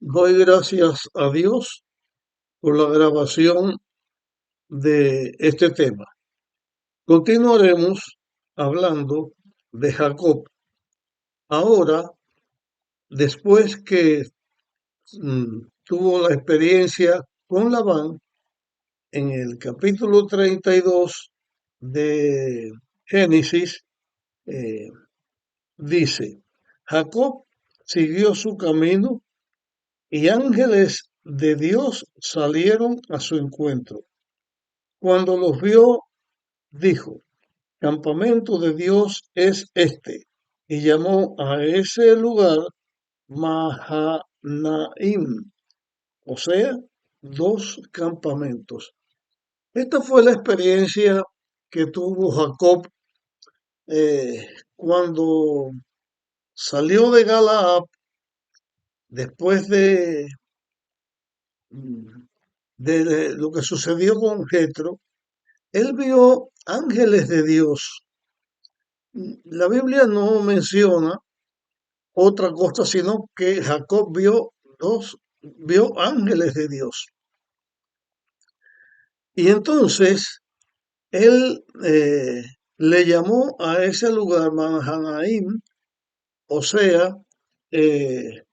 Doy gracias a Dios por la grabación de este tema. Continuaremos hablando de Jacob. Ahora, después que tuvo la experiencia con Labán, en el capítulo 32 de Génesis, eh, dice, Jacob siguió su camino y ángeles de Dios salieron a su encuentro. Cuando los vio, dijo, campamento de Dios es este, y llamó a ese lugar Mahanaim, o sea, dos campamentos. Esta fue la experiencia que tuvo Jacob cuando salió de Galaad después de lo que sucedió con Jetro. Él vio ángeles de Dios. La Biblia no menciona otra cosa, sino que Jacob vio ángeles de Dios. Y entonces él le llamó a ese lugar Mahanaim, o sea, eh,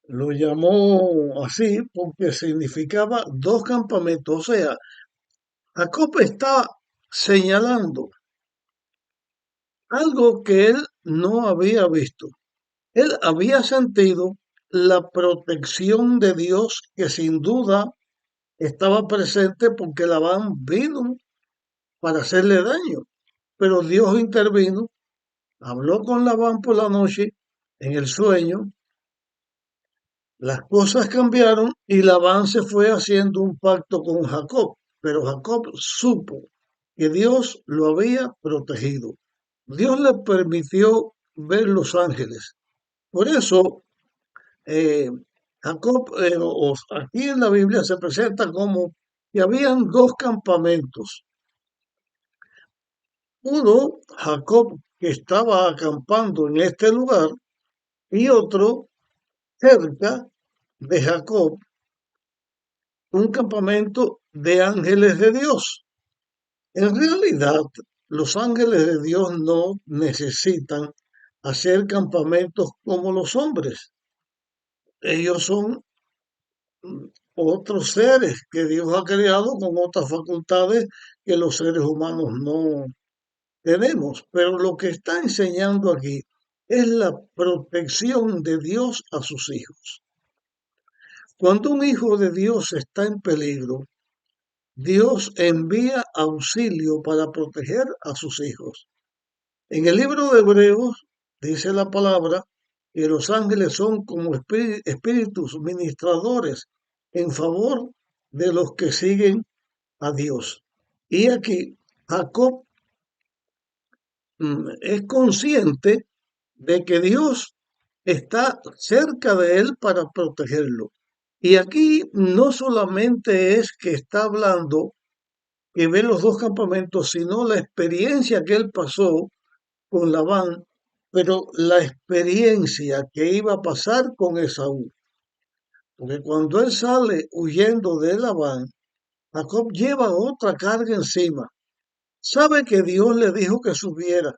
lo llamó así porque significaba dos campamentos. O sea, Jacob está señalando algo que él no había visto. Él había sentido la protección de Dios que sin duda estaba presente porque Labán vino para hacerle daño. Pero Dios intervino, habló con Labán por la noche, en el sueño, las cosas cambiaron y Labán se fue haciendo un pacto con Jacob. Pero Jacob supo que Dios lo había protegido. Dios le permitió ver los ángeles. Por eso eh, Jacob, aquí en la Biblia se presenta como que habían dos campamentos. Uno, Jacob, que estaba acampando en este lugar, y otro, cerca de Jacob, un campamento de ángeles de Dios. En realidad, los ángeles de Dios no necesitan hacer campamentos como los hombres. Ellos son otros seres que Dios ha creado con otras facultades que los seres humanos no tenemos. Pero lo que está enseñando aquí es la protección de Dios a sus hijos. Cuando un hijo de Dios está en peligro, Dios envía auxilio para proteger a sus hijos. En el libro de Hebreos dice la palabra que los ángeles son como espíritus ministradores en favor de los que siguen a Dios. Y aquí Jacob es consciente de que Dios está cerca de él para protegerlo. Y aquí no solamente es que está hablando que ve los dos campamentos, sino la experiencia que él pasó con Labán, pero la experiencia que iba a pasar con Esaú. Porque cuando él sale huyendo de Labán, Jacob lleva otra carga encima. Sabe que Dios le dijo que subiera,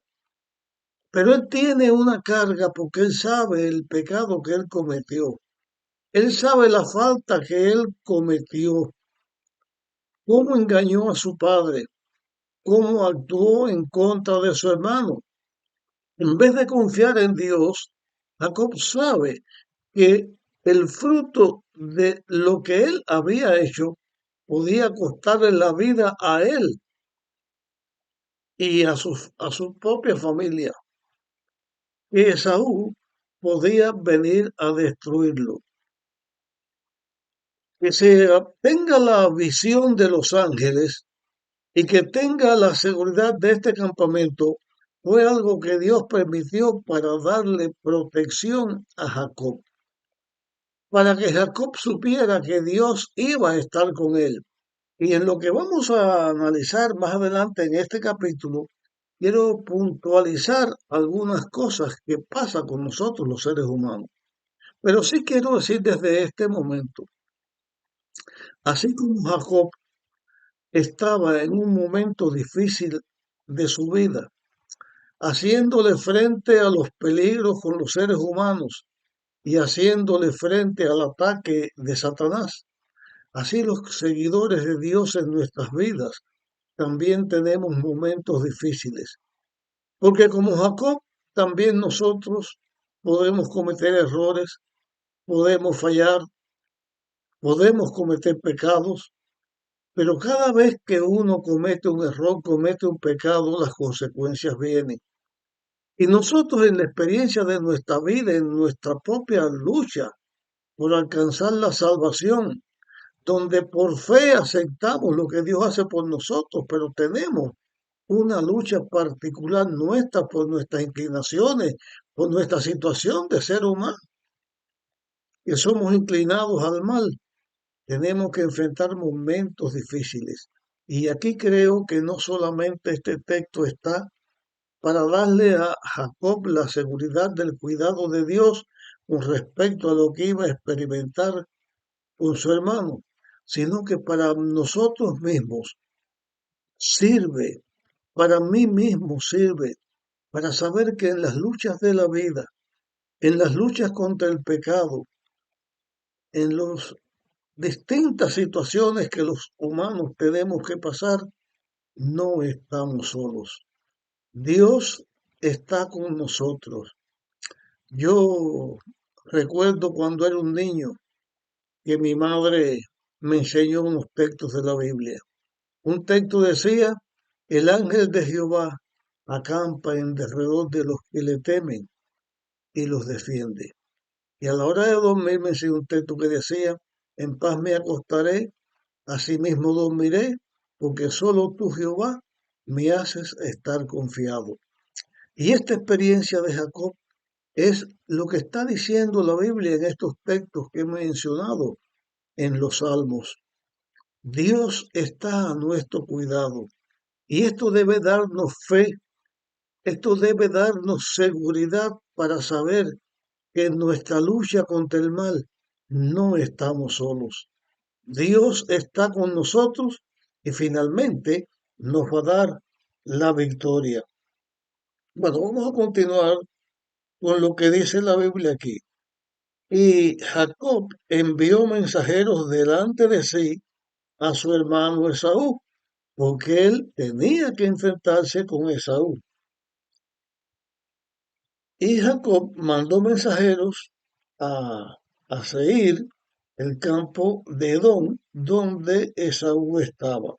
pero él tiene una carga porque él sabe el pecado que él cometió. Él sabe la falta que él cometió, cómo engañó a su padre, cómo actuó en contra de su hermano. En vez de confiar en Dios, Jacob sabe que el fruto de lo que él había hecho podía costarle la vida a él y a su propia familia, que Esaú podía venir a destruirlo. Que se tenga la visión de los ángeles y que tenga la seguridad de este campamento fue algo que Dios permitió para darle protección a Jacob, para que Jacob supiera que Dios iba a estar con él. Y en lo que vamos a analizar más adelante en este capítulo, quiero puntualizar algunas cosas que pasan con nosotros los seres humanos. Pero sí quiero decir desde este momento, así como Jacob estaba en un momento difícil de su vida, haciéndole frente a los peligros con los seres humanos y haciéndole frente al ataque de Satanás, así los seguidores de Dios en nuestras vidas también tenemos momentos difíciles. Porque como Jacob, también nosotros podemos cometer errores, podemos fallar, podemos cometer pecados, pero cada vez que uno comete un error, comete un pecado, las consecuencias vienen. Y nosotros en la experiencia de nuestra vida, en nuestra propia lucha por alcanzar la salvación, donde por fe aceptamos lo que Dios hace por nosotros, pero tenemos una lucha particular nuestra por nuestras inclinaciones, por nuestra situación de ser humano, que somos inclinados al mal. Tenemos que enfrentar momentos difíciles. Y aquí creo que no solamente este texto está para darle a Jacob la seguridad del cuidado de Dios con respecto a lo que iba a experimentar con su hermano, sino que para nosotros mismos sirve, para mí mismo sirve, para saber que en las luchas de la vida, en las luchas contra el pecado, en las distintas situaciones que los humanos tenemos que pasar, no estamos solos. Dios está con nosotros. Yo recuerdo cuando era un niño que mi madre me enseñó unos textos de la Biblia. Un texto decía, el ángel de Jehová acampa en derredor de los que le temen y los defiende. Y a la hora de dormir me enseñó un texto que decía, en paz me acostaré, asimismo dormiré, porque solo tú, Jehová, me haces estar confiado. Y esta experiencia de Jacob es lo que está diciendo la Biblia en estos textos que he mencionado en los Salmos. Dios está a nuestro cuidado y esto debe darnos fe, esto debe darnos seguridad para saber que en nuestra lucha contra el mal no estamos solos. Dios está con nosotros y finalmente nos va a dar la victoria. Bueno, vamos a continuar con lo que dice la Biblia aquí. Y Jacob envió mensajeros delante de sí a su hermano Esaú, porque él tenía que enfrentarse con Esaú. Y Jacob mandó mensajeros a Seir, el campo de Edom, donde Esaú estaba.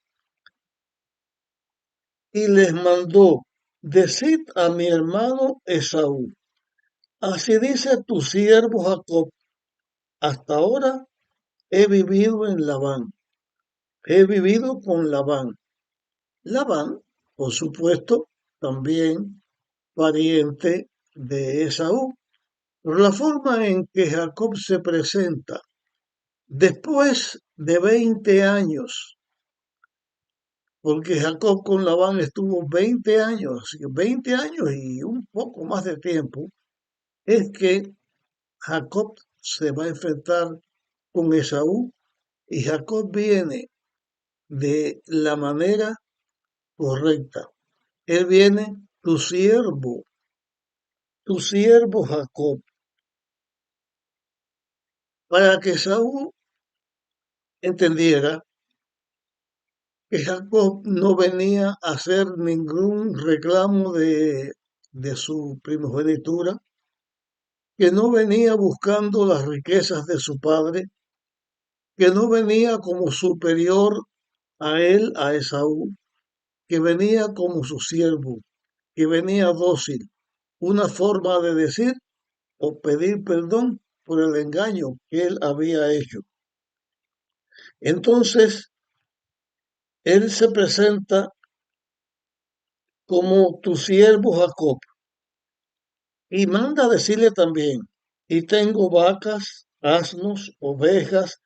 Y les mandó, decid a mi hermano Esaú, así dice tu siervo Jacob, hasta ahora he vivido en Labán, he vivido con Labán. Labán, por supuesto, también pariente de Esaú. Por la forma en que Jacob se presenta después de 20 años, porque Jacob con Labán estuvo 20 años, así que 20 años y un poco más de tiempo, es que Jacob se va a enfrentar con Esaú y Jacob viene de la manera correcta. Él viene, tu siervo Jacob, para que Esaú entendiera que Jacob no venía a hacer ningún reclamo de su primogenitura, que no venía buscando las riquezas de su padre, que no venía como superior a él, a Esaú, que venía como su siervo, que venía dócil, una forma de decir o pedir perdón por el engaño que él había hecho. Entonces, él se presenta como tu siervo Jacob y manda decirle también, y tengo vacas, asnos, ovejas,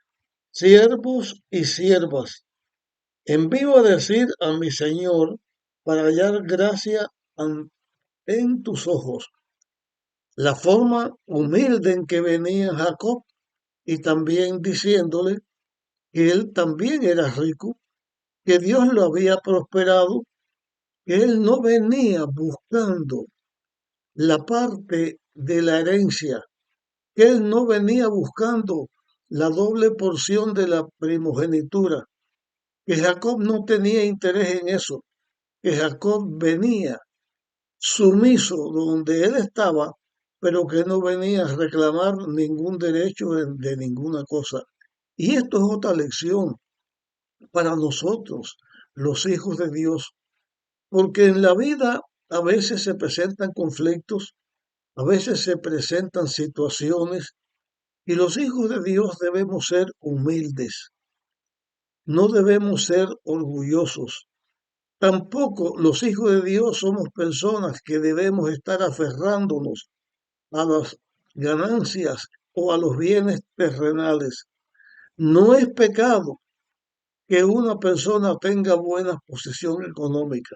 siervos y siervas. Envío a decir a mi Señor para hallar gracia en tus ojos. la forma humilde en que venía Jacob y también diciéndole que él también era rico, que Dios lo había prosperado, que él no venía buscando la parte de la herencia, que él no venía buscando la doble porción de la primogenitura, que Jacob no tenía interés en eso, que Jacob venía sumiso donde él estaba, pero que no venía a reclamar ningún derecho de ninguna cosa. Y esto es otra lección para nosotros, los hijos de Dios, porque en la vida a veces se presentan conflictos, a veces se presentan situaciones y los hijos de Dios debemos ser humildes, no debemos ser orgullosos. Tampoco los hijos de Dios somos personas que debemos estar aferrándonos a las ganancias o a los bienes terrenales. No es pecado que una persona tenga buena posición económica.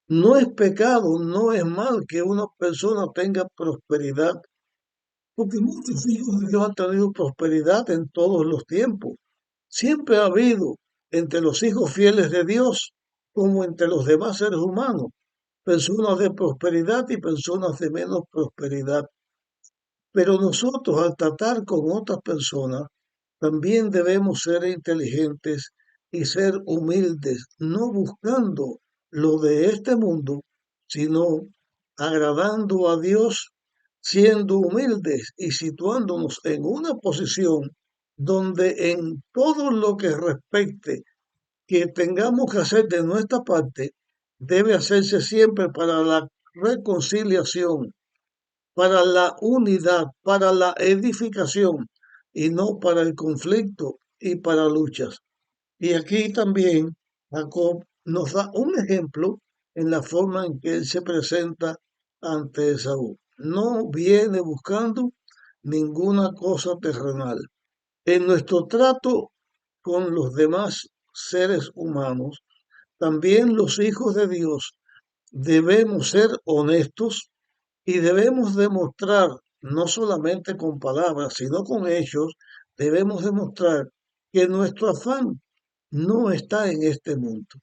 No es pecado, no es mal que una persona tenga prosperidad, porque muchos hijos de Dios han tenido prosperidad en todos los tiempos. Siempre ha habido entre los hijos fieles de Dios, como entre los demás seres humanos, personas de prosperidad y personas de menos prosperidad. Pero nosotros al tratar con otras personas, también debemos ser inteligentes y ser humildes, no buscando lo de este mundo, sino agradando a Dios, siendo humildes y situándonos en una posición donde en todo lo que respecte que tengamos que hacer de nuestra parte, debe hacerse siempre para la reconciliación, para la unidad, para la edificación y no para el conflicto y para luchas. Y aquí también Jacob nos da un ejemplo en la forma en que él se presenta ante Esaú. No viene buscando ninguna cosa terrenal. En nuestro trato con los demás seres humanos, también los hijos de Dios debemos ser honestos y debemos demostrar, no solamente con palabras, sino con hechos, debemos demostrar que nuestro afán no está en este mundo,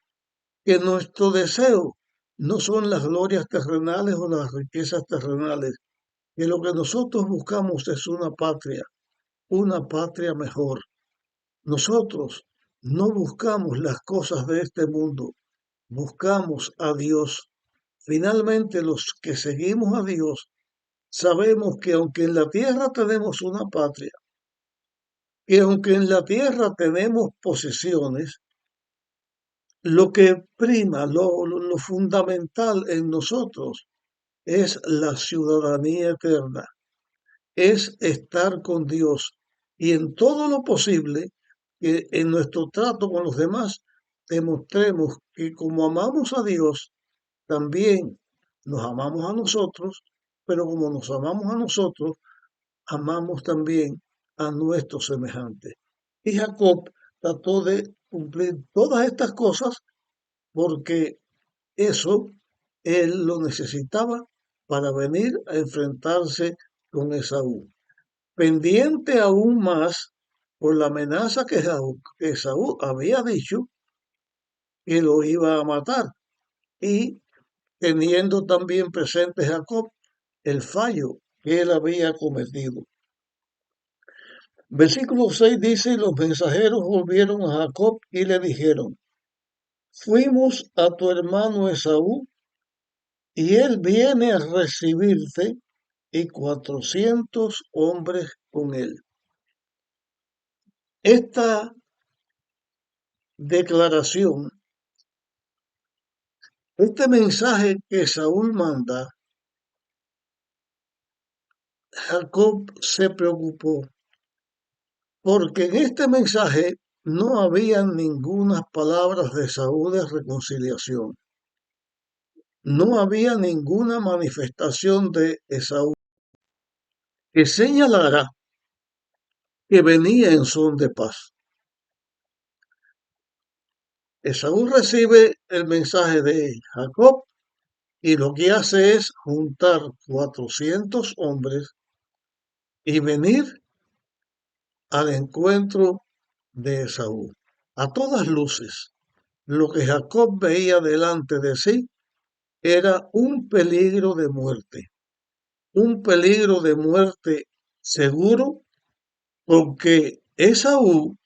que nuestro deseo no son las glorias terrenales o las riquezas terrenales, que lo que nosotros buscamos es una patria mejor. Nosotros no buscamos las cosas de este mundo, buscamos a Dios. Finalmente, los que seguimos a Dios sabemos que aunque en la tierra tenemos una patria, que aunque en la tierra tenemos posesiones, lo que prima, lo fundamental en nosotros es la ciudadanía eterna, es estar con Dios y en todo lo posible que en nuestro trato con los demás demostremos que como amamos a Dios, también nos amamos a nosotros, pero como nos amamos a nosotros, amamos también a nuestros semejantes. Y Jacob trató de cumplir todas estas cosas porque eso él lo necesitaba para venir a enfrentarse con Esaú. Pendiente aún más por la amenaza que Esaú había dicho que lo iba a matar y teniendo también presente Jacob el fallo que él había cometido. Versículo 6 dice, los mensajeros volvieron a Jacob y le dijeron, fuimos a tu hermano Esaú y él viene a recibirte y 400 hombres con él. Esta declaración, este mensaje que Saúl manda, Jacob se preocupó porque en este mensaje no había ninguna palabras de Saúl de reconciliación. No había ninguna manifestación de Esaú que señalara que venía en son de paz. Esaú recibe el mensaje de Jacob y lo que hace es juntar 400 hombres y venir al encuentro de Esaú. A todas luces, lo que Jacob veía delante de sí era un peligro de muerte seguro, porque Esaú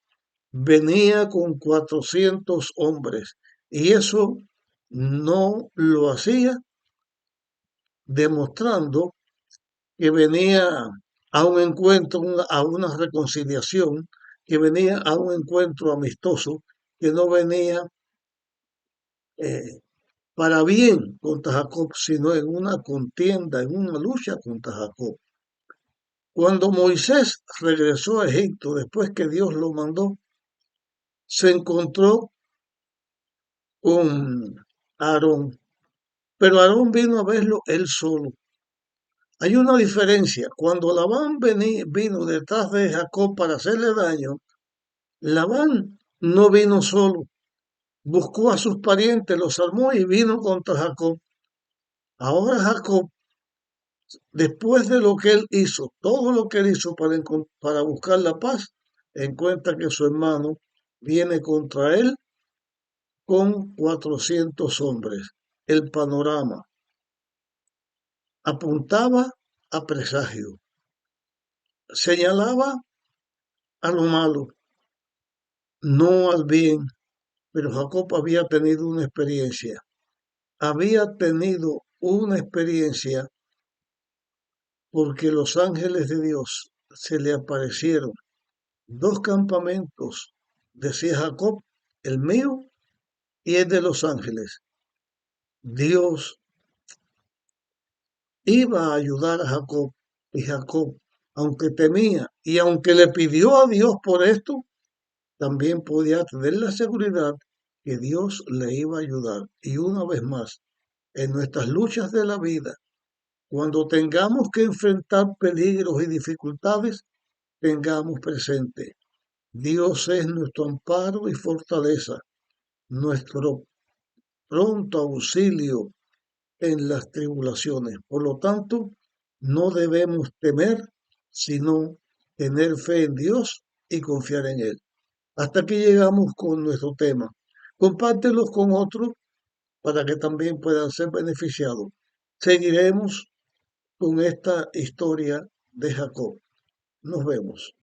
venía con 400 hombres y eso no lo hacía demostrando que venía a un encuentro, a una reconciliación, que venía a un encuentro amistoso, que no venía eh, para bien contra Jacob, sino en una contienda, en una lucha contra Jacob. Cuando Moisés regresó a Egipto después que Dios lo mandó, se encontró con Aarón, pero Aarón vino a verlo él solo. Hay una diferencia. Cuando Labán vino detrás de Jacob para hacerle daño, Labán no vino solo. Buscó a sus parientes, los armó y vino contra Jacob. Ahora Jacob, después de lo que él hizo, todo lo que él hizo para buscar la paz, encuentra que su hermano viene contra él con 400 hombres. El panorama apuntaba a presagio, señalaba a lo malo, no al bien, pero Jacob había tenido una experiencia porque los ángeles de Dios se le aparecieron. Dos campamentos, decía Jacob, el mío y el de los ángeles. Dios iba a ayudar a Jacob y Jacob, aunque temía y aunque le pidió a Dios por esto, también podía tener la seguridad que Dios le iba a ayudar. Y una vez más, en nuestras luchas de la vida, cuando tengamos que enfrentar peligros y dificultades, tengamos presente, Dios es nuestro amparo y fortaleza, nuestro pronto auxilio en las tribulaciones. Por lo tanto, no debemos temer, sino tener fe en Dios y confiar en Él. Hasta aquí llegamos con nuestro tema. Compártelos con otros para que también puedan ser beneficiados. Seguiremos con esta historia de Jacob. Nos vemos.